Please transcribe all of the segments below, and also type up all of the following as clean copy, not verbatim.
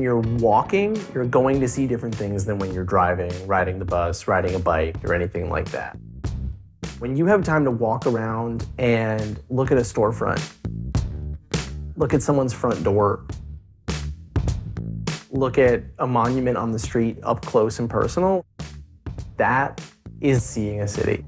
you're walking, you're going to see different things than when you're driving, riding the bus, riding a bike, or anything like that. When you have time to walk around and look at a storefront, look at someone's front door, look at a monument on the street up close and personal, that is seeing a city.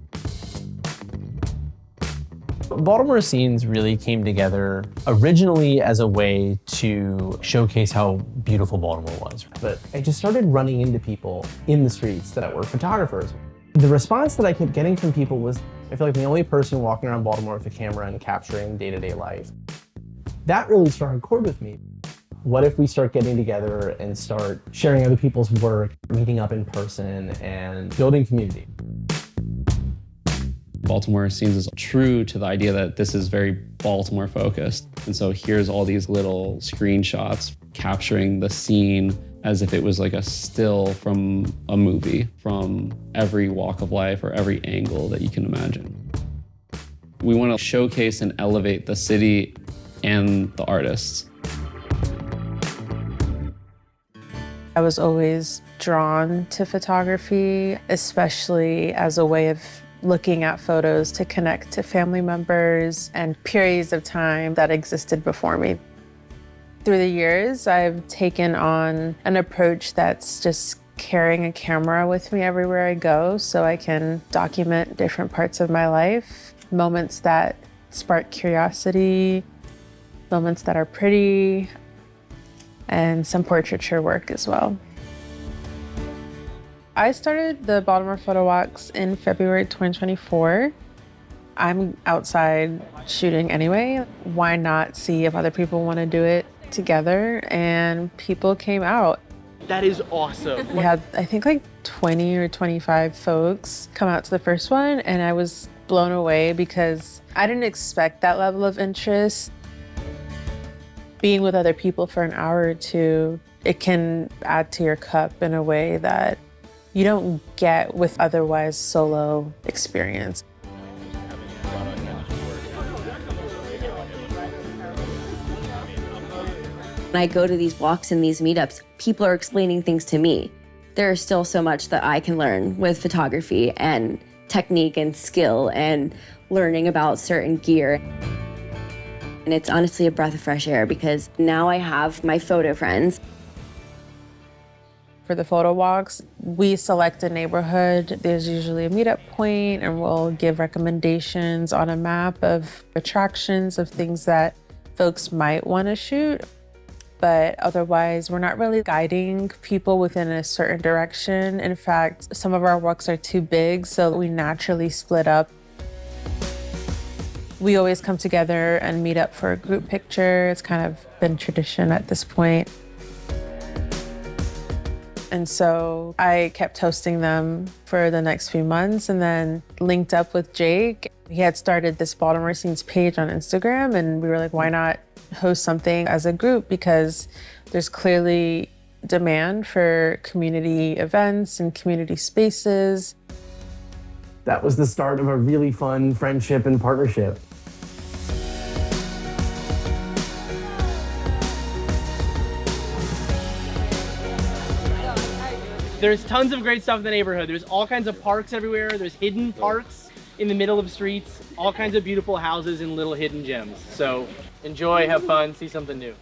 Baltimore Scenes really came together originally as a way to showcase how beautiful Baltimore was. But I just started running into people in the streets that were photographers. The response that I kept getting from people was, I feel like the only person walking around Baltimore with a camera and capturing day-to-day life. That really struck a chord with me. What if we start getting together and start sharing other people's work, meeting up in person, and building community? Baltimore Scenes is true to the idea that this is very Baltimore focused. And so here's all these little screenshots capturing the scene as if it was like a still from a movie, from every walk of life or every angle that you can imagine. We want to showcase and elevate the city and the artists. I was always drawn to photography, especially as a way of looking at photos to connect to family members and periods of time that existed before me. Through the years, I've taken on an approach that's just carrying a camera with me everywhere I go so I can document different parts of my life, moments that spark curiosity, moments that are pretty, and some portraiture work as well. I started the Baltimore PhotoWalks in February 2024. I'm outside shooting anyway. Why not see if other people want to do it together? And people came out. That is awesome. We had, I think, like 20 or 25 folks come out to the first one, and I was blown away because I didn't expect that level of interest. Being with other people for an hour or two, it can add to your cup in a way that you don't get with otherwise solo experience. When I go to these walks and these meetups, people are explaining things to me. There is still so much that I can learn with photography and technique and skill and learning about certain gear. And it's honestly a breath of fresh air because now I have my photo friends. For the photo walks, we select a neighborhood. There's usually a meetup point, and we'll give recommendations on a map of attractions, of things that folks might want to shoot. But otherwise, we're not really guiding people within a certain direction. In fact, some of our walks are too big, so we naturally split up. We always come together and meet up for a group picture. It's kind of been tradition at this point. And so I kept hosting them for the next few months and then linked up with Jake. He had started this Baltimore Scenes page on Instagram, and we were like, why not host something as a group? Because there's clearly demand for community events and community spaces. That was the start of a really fun friendship and partnership. There's tons of great stuff in the neighborhood. There's all kinds of parks everywhere. There's hidden parks in the middle of streets, all kinds of beautiful houses and little hidden gems. So enjoy, have fun, see something new.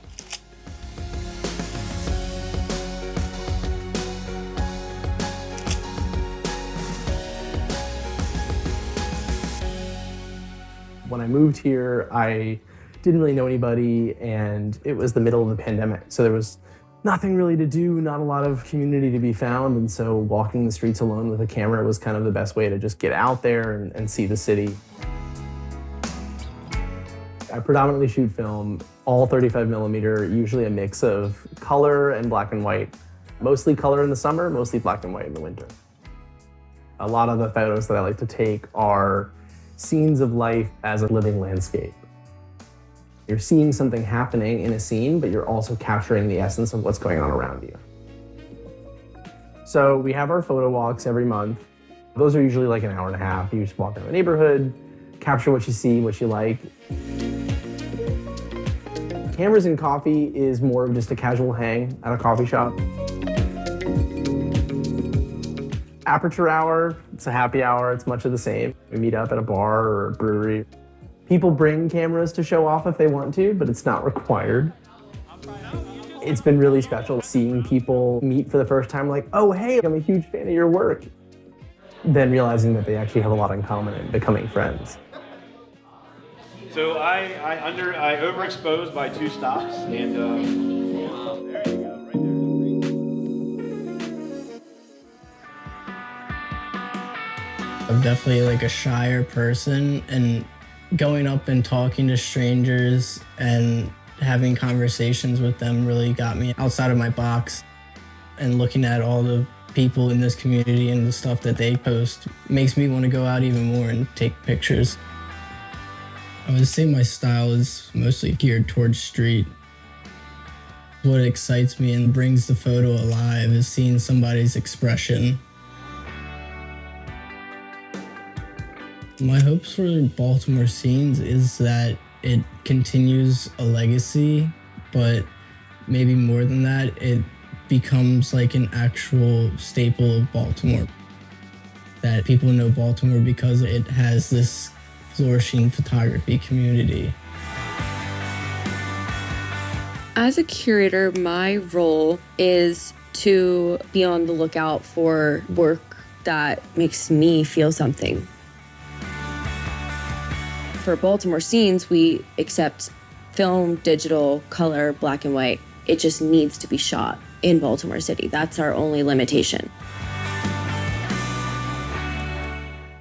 When I moved here, I didn't really know anybody, and it was the middle of the pandemic. So there was nothing really to do, not a lot of community to be found. And so walking the streets alone with a camera was kind of the best way to just get out there and see the city. I predominantly shoot film, all 35 millimeter, usually a mix of color and black and white. Mostly color in the summer, mostly black and white in the winter. A lot of the photos that I like to take are scenes of life as a living landscape. You're seeing something happening in a scene, but you're also capturing the essence of what's going on around you. So we have our photo walks every month. Those are usually like an hour and a half. You just walk around the neighborhood, capture what you see, what you like. Cameras and coffee is more of just a casual hang at a coffee shop. Aperture Hour, it's a happy hour, it's much of the same. We meet up at a bar or a brewery. People bring cameras to show off if they want to, but it's not required. It's been really special seeing people meet for the first time like, oh, hey, I'm a huge fan of your work. Then realizing that they actually have a lot in common and becoming friends. So I overexposed by 2 stops, and there you go, right there. I'm definitely like a shyer person, and going up and talking to strangers and having conversations with them really got me outside of my box. And looking at all the people in this community and the stuff that they post makes me want to go out even more and take pictures. I would say my style is mostly geared towards street. What excites me and brings the photo alive is seeing somebody's expression. My hopes for Baltimore Scenes is that it continues a legacy, but maybe more than that, it becomes like an actual staple of Baltimore. That people know Baltimore because it has this flourishing photography community. As a curator, my role is to be on the lookout for work that makes me feel something. For Baltimore Scenes, we accept film, digital, color, black and white. It just needs to be shot in Baltimore City. That's our only limitation.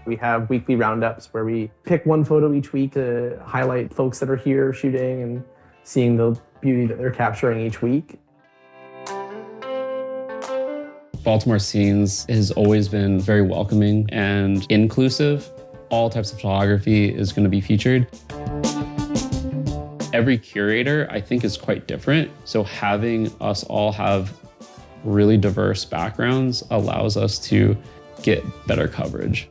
We have weekly roundups where we pick one photo each week to highlight folks that are here shooting and seeing the beauty that they're capturing each week. Baltimore Scenes has always been very welcoming and inclusive. All types of photography is going to be featured. Every curator, I think, is quite different. So having us all have really diverse backgrounds allows us to get better coverage.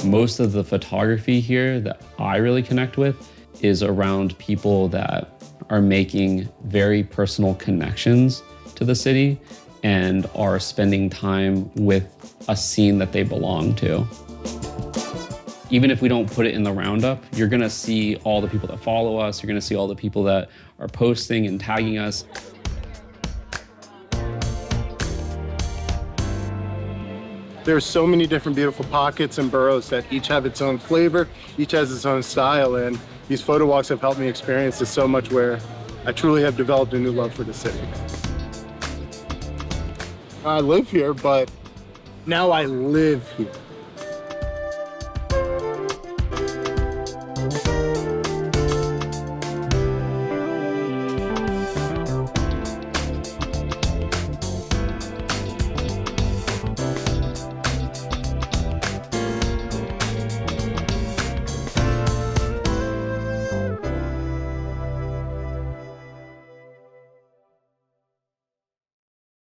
Most of the photography here that I really connect with is around people that are making very personal connections to the city and are spending time with a scene that they belong to. Even if we don't put it in the roundup, you're gonna see all the people that follow us, you're gonna see all the people that are posting and tagging us. There's so many different beautiful pockets and boroughs that each have its own flavor, each has its own style, and these photo walks have helped me experience this so much where I truly have developed a new love for the city. I live here, but now I live here.